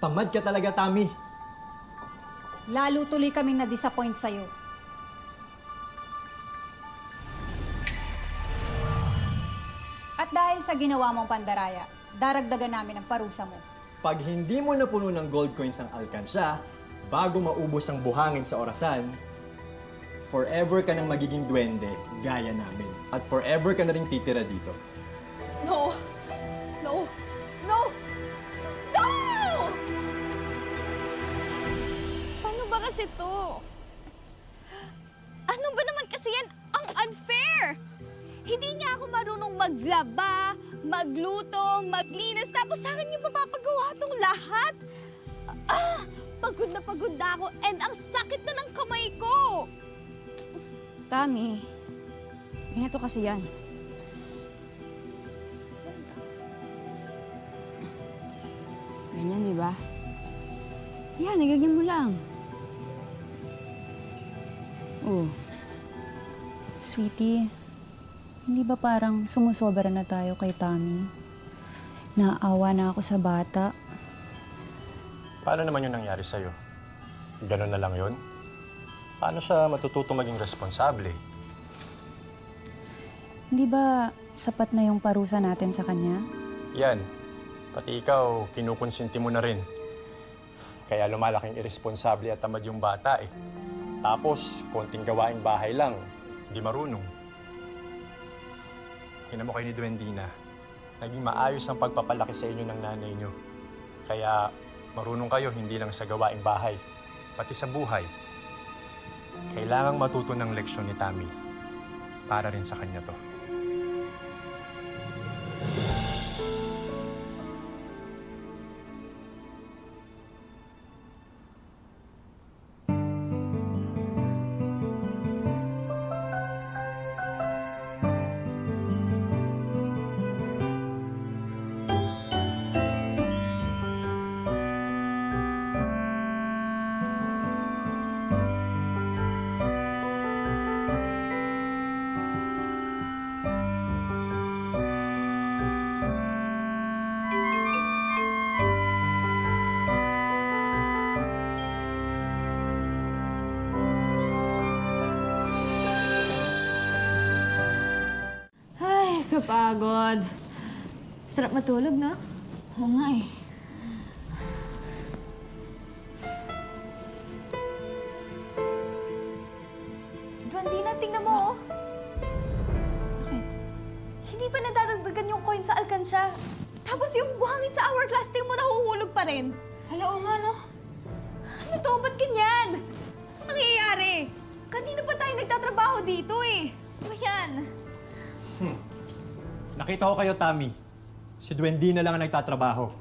Tamad ka talaga, Tami. Lalo tuloy kaming na-disappoint sa'yo. At dahil sa ginawa mong pandaraya, daragdagan namin ang parusa mo. Pag hindi mo napuno ng gold coins ang alkansya, bago maubos ang buhangin sa orasan, forever ka nang magiging duwende gaya namin. At forever ka na rin titira dito. No! No! No! No! Paano ba kasi to? Ano ba naman kasi yan? Ang unfair! Hindi niya ako marunong maglaba, magluto, maglinis, tapos sa akin yung mapapagawa tong lahat. Pagod na ako and ang sakit na ng kamay ko. Tami, ganito kasi yan. Ganyan, di ba? Yan, nagagyan mo lang. Oh. Sweetie, hindi ba parang sumusobra na tayo kay Tami? Naawa na ako sa bata. Paano naman yung nangyari sa'yo? Ganon na lang yun? Paano siya matututo maging responsable? Hindi ba sapat na yung parusa natin sa kanya? Yan. Pati ikaw, kinukonsinti mo na rin. Kaya lumalaking irresponsable at tamad yung bata eh. Tapos, konting gawaing bahay lang, di marunong. Tingnan mo kayo ni Duendina, naging maayos ang pagpapalaki sa inyo ng nanay nyo. Kaya marunong kayo hindi lang sa gawaing bahay, pati sa buhay. Kailangang matuto ng leksyon ni Tami. Para rin sa kanya to. Ay, kapagod. Sarap matulog, no? Oo nga eh. Duandina, tingnan mo, oh. Bakit? Hindi pa nadadagdagan yung coin sa alkansya. Tapos yung buhangin sa hourglass, tingnan mo nahuhulog pa rin. Hala, oo nga, no? Ano to? Ba't ganyan? Ano nangyayari? Kanina pa tayo nagtatrabaho dito eh. Ano ba yan? Nakita ko kayo, Tami. Si Duendina lang ang nagtatrabaho.